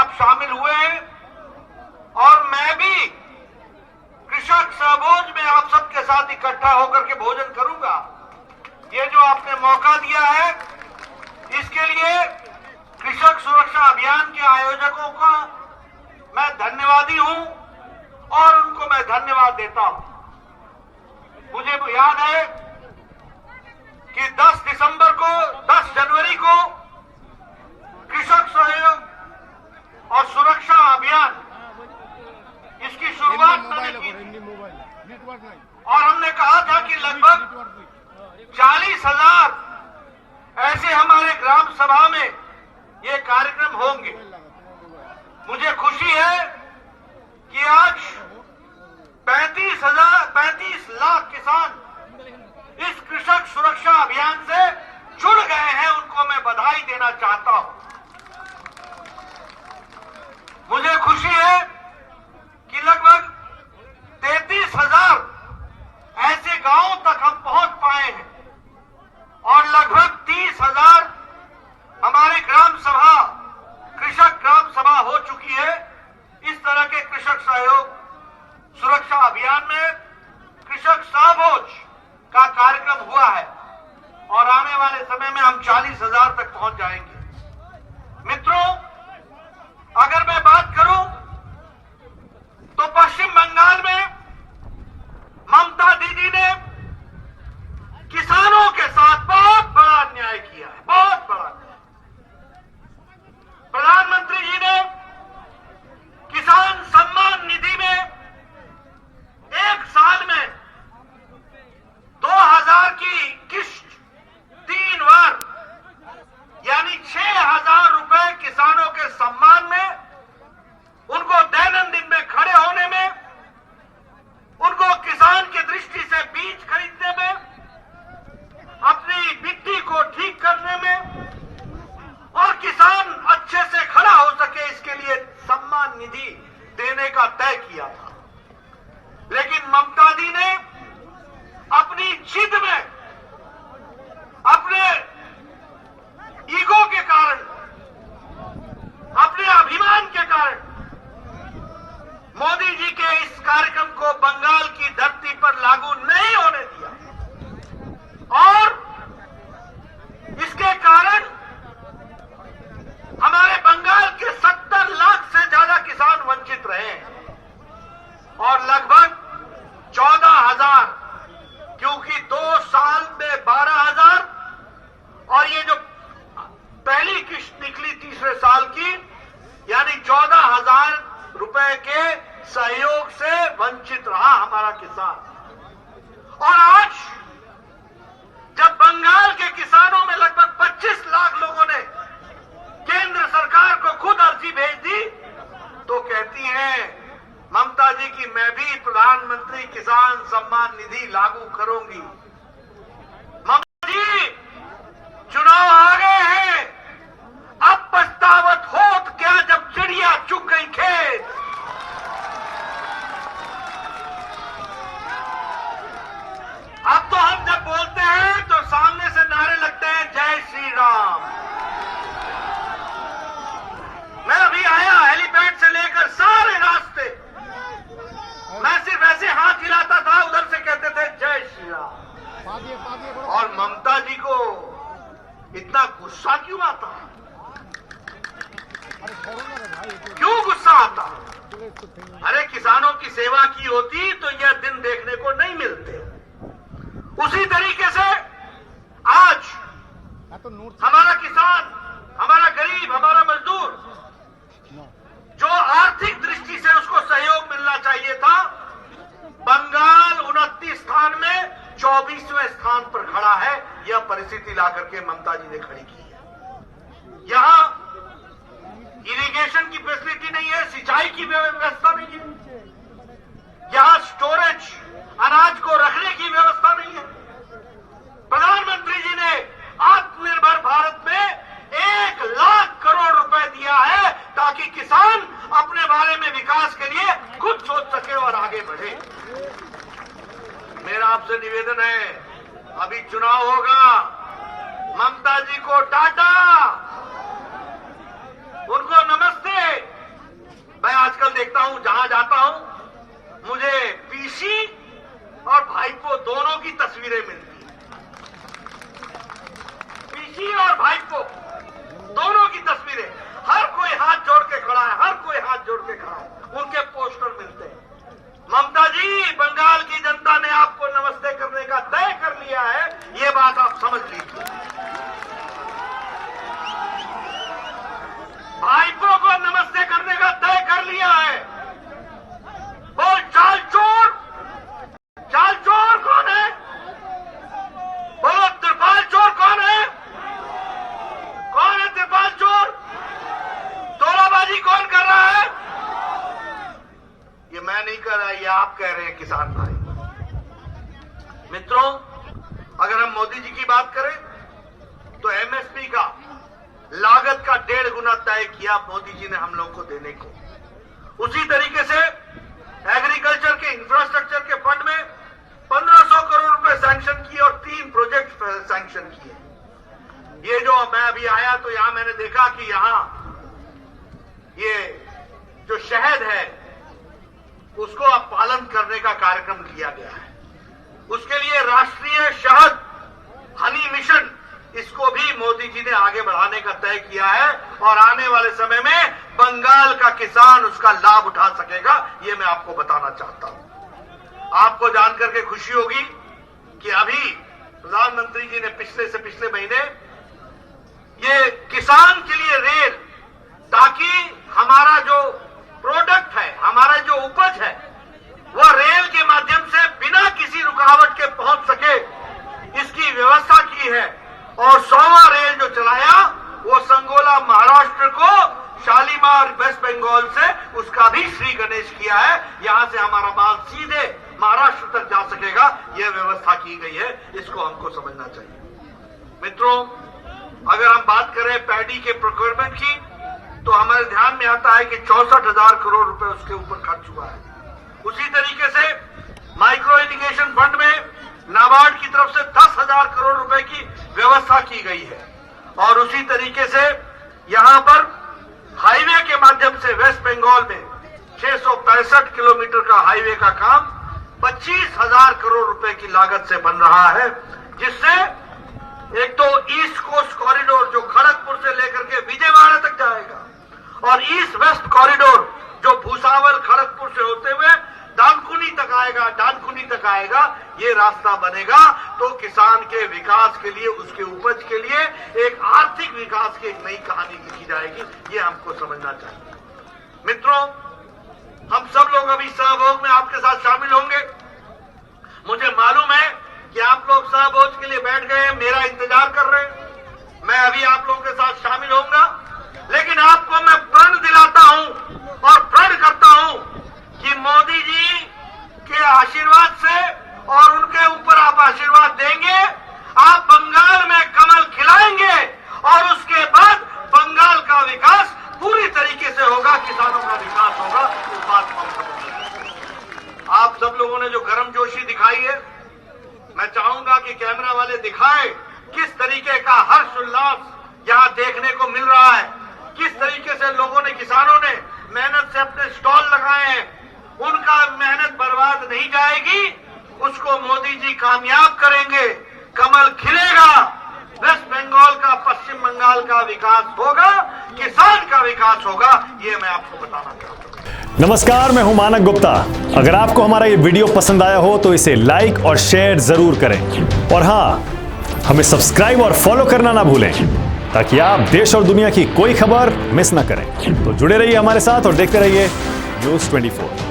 आप शामिल हुए हैं और मैं भी कृषक सहभोज में आप सबके साथ इकट्ठा होकर के भोजन करूंगा। ये जो आपने मौका दिया है, इसके लिए कृषक सुरक्षा अभियान के आयोजकों का मैं धन्यवादी हूं और उनको मैं धन्यवाद देता हूं। मुझे याद है कि 10 जनवरी को कृषक सहयोग और सुरक्षा अभियान इसकी शुरुआत मैंने की थी और हमने कहा था कि लगभग 40,000 ऐसे हमारे ग्राम सभा में ये कार्यक्रम होंगे। मुझे खुशी है कि आज 35 लाख किसान इस कृषक सुरक्षा अभियान से जुड़ गए हैं। उनको मैं बधाई देना चाहता हूं। मुझे खुशी है कि लगभग 33,000 ऐसे गांवों तक हम पहुंच पाए हैं और लगभग 30,000 हमारी ग्राम सभा, कृषक ग्राम सभा हो चुकी है। इस तरह के कृषक सहयोग सुरक्षा अभियान में कृषक सहभोज का कार्यक्रम हुआ है और आने वाले समय में हम 40,000 तक पहुंच जाएंगे। मित्रों, अगर मैं बात करूं तो पश्चिम बंगाल में ममता दीदी ने किसानों के साथ बहुत बड़ा अन्याय किया है, बहुत बड़ा। प्रधानमंत्री जी ने किसान सम्मान निधि में एक साल में 2,000 की किस्त 3 बार यानी 6,000 रुपए किसानों के सम्मान में, उनको दैनंदिन में खड़े होने में, उनको किसान की दृष्टि से बीज खरीदने में, अपनी मिट्टी को ठीक करने में और किसान अच्छे से खड़ा हो सके, इसके लिए सम्मान निधि देने का तय किया था। लेकिन ममता दी ने अपनी जिद में, अपने ईगो के कारण, अपने अभिमान के कारण मोदी जी के इस कार्यक्रम को बंगाल की धरती पर लागू नहीं होने दिया और इसके कारण हमारे बंगाल के 70 लाख से ज्यादा किसान वंचित रहे हैं और लगभग 14,000, क्योंकि 2 साल में 12,000 और ये जो पहली किस्त निकली तीसरे साल की, यानी 14,000 रुपए के सहयोग से वंचित रहा हमारा किसान। और आज जब बंगाल के किसानों में लगभग 25 लाख लोगों ने केंद्र सरकार को खुद अर्जी भेज दी, तो कहती हैं ममता जी की मैं भी प्रधानमंत्री किसान सम्मान निधि लागू करूंगी। ममता जी, चुनाव आ गए हैं, अब पछतावत होत क्या जब चिड़िया चुग गई खेत। अब तो हम जब बोलते हैं तो सामने से नारे लगते हैं जय श्री राम। मैं अभी आया हेलीपैड से लेकर सारे रास्ते, मैं सिर्फ ऐसे हाथ हिलाता था, उधर से कहते थे जय श्री राम। और ममता जी को इतना गुस्सा क्यों आता? क्यों गुस्सा आता? अरे किसानों की सेवा की होती तो यह दिन देखने को नहीं मिलते। उसी तरीके से आज हमारा किसान, हमारा गरीब, हमारा मजदूर जो आर्थिक दृष्टि से उसको सहयोग मिलना चाहिए था, बंगाल 29 स्थान में 24वें स्थान पर खड़ा है। यह परिस्थिति लाकर के ममता जी ने खड़ी की है। यहां इरिगेशन की फैसिलिटी नहीं है, सिंचाई की व्यवस्था नहीं है, यहां स्टोरेज, अनाज को रखने की व्यवस्था नहीं है। प्रधानमंत्री जी ने आत्मनिर्भर भारत में 1 लाख करोड़ रुपए दिया है ताकि किसान अपने बारे में विकास के लिए खुद सोच सके और आगे बढ़े। मेरा आपसे निवेदन है, अभी चुनाव होगा, ममता जी को टाटा, उनको नमस्ते, देखता हूं, जहां जाता हूं, मुझे पीसी और भाईपो दोनों की तस्वीरें मिलती हैं। पीसी और भाईपो दोनों की तस्वीरें, हर कोई हाथ जोड़ के खड़ा है, हर कोई हाथ जोड़ के खड़ा है, उनके पोस्टर मिलते हैं। ममता जी, बंगाल की जनता ने आपको नमस्ते करने का तय कर लिया है, ये बात आप समझ लीजिए। भाईपो को नमस्ते करने का तय कर लिया है। बोल चाल चोर कौन है? बोलो त्रिपाल चोर कौन है? कौन है त्रिपाल चोर? तोलाबाजी कौन कर रहा है? ये मैं नहीं कर रहा, ये आप कह रहे हैं किसान भाई। मित्रों, अगर हम मोदी जी की बात करें तो एमएसपी का लागत का 1.5 गुना तय किया मोदी जी ने हम लोगों को देने को। उसी तरीके से एग्रीकल्चर के इंफ्रास्ट्रक्चर के फंड में 1500 करोड़ रुपए सैंक्शन किए और 3 प्रोजेक्ट सैंक्शन किए। ये जो मैं अभी आया तो यहां मैंने देखा कि यहां ये जो शहद है उसको अब पालन करने का कार्यक्रम किया गया है। उसके लिए राष्ट्रीय शहद हनी मिशन, इसको भी मोदी जी ने आगे बढ़ाने का तय किया है और आने वाले समय में बंगाल का किसान उसका लाभ उठा सकेगा, ये मैं आपको बताना चाहता हूं। आपको जानकर के खुशी होगी कि अभी प्रधानमंत्री जी ने पिछले से पिछले महीने ये किसान के लिए रेल, ताकि हमारा जो प्रोडक्ट है, हमारा जो उपज है, वह रेल के माध्यम से बिना किसी रुकावट के पहुंच सके, इसकी व्यवस्था की है। और 100वां रेल जो चलाया वो संगोला महाराष्ट्र को शालीमार वेस्ट बंगाल से, उसका भी श्री गणेश किया है। यहां से हमारा माल सीधे महाराष्ट्र तक जा सकेगा, यह व्यवस्था की गई है, इसको हमको समझना चाहिए। मित्रों, अगर हम बात करें पैडी के प्रोक्योरमेंट की तो हमारे ध्यान में आता है कि 64,000 करोड़ रुपए उसके ऊपर खर्च हुआ है। उसी तरीके से माइक्रो इरिगेशन फंड में नाबार्ड की तरफ से 10,000 करोड़ रुपए की व्यवस्था की गई है। और उसी तरीके से यहां पर हाईवे के माध्यम से वेस्ट बंगाल में 665 किलोमीटर का हाईवे का काम 25,000 करोड़ रुपए की लागत से बन रहा है, जिससे एक तो ईस्ट कोस्ट कॉरिडोर जो खड़गपुर से लेकर के विजयवाड़ा तक जाएगा और ईस्ट वेस्ट कॉरिडोर जो भूसावल खड़गपुर से होते हुए डानकुनी तक आएगा, ये रास्ता बनेगा तो किसान के विकास के लिए, उसके उपज के लिए एक आर्थिक विकास की एक नई कहानी लिखी जाएगी, ये हमको समझना चाहिए। मित्रों, हम सब लोग अभी सहभोग में आपके साथ शामिल होंगे। मुझे मालूम है कि आप लोग सहभोज के लिए बैठ गए हैं, मेरा इंतजार कर रहे हैं। मैं अभी आप लोगों के साथ शामिल होऊंगा, लेकिन आपको मैं प्रण दिलाता हूं और प्रण करता हूं कि मोदी जी के आशीर्वाद से और उनके ऊपर आप आशीर्वाद देंगे, आप बंगाल में कमल खिलाएंगे और उसके बाद बंगाल का विकास पूरी तरीके से होगा, किसानों का विकास होगा। इस बात को हम समझेंगे। आप सब लोगों ने जो गर्मजोशी दिखाई है, मैं चाहूंगा कि कैमरा वाले दिखाएं किस तरीके का हर्ष उल्लास यहां देखने को मिल रहा है, किस तरीके से लोगों ने, किसानों ने मेहनत से अपने स्टॉल लगाए हैं। उनका मेहनत बर्बाद नहीं जाएगी, उसको मोदी जी कामयाब करेंगे, कमल खिलेगा, वेस्ट बंगाल का, पश्चिम बंगाल का विकास होगा, किसान का विकास होगा, ये मैं आपको बताना चाहता हूं। नमस्कार, मैं हूं मानक गुप्ता। अगर आपको हमारा ये वीडियो पसंद आया हो तो इसे लाइक और शेयर जरूर करें और हाँ, हमें सब्सक्राइब और फॉलो करना ना भूलें ताकि आप देश और दुनिया की कोई खबर मिस ना करें। तो जुड़े रहिए हमारे साथ और देखते रहिए न्यूज़ 24।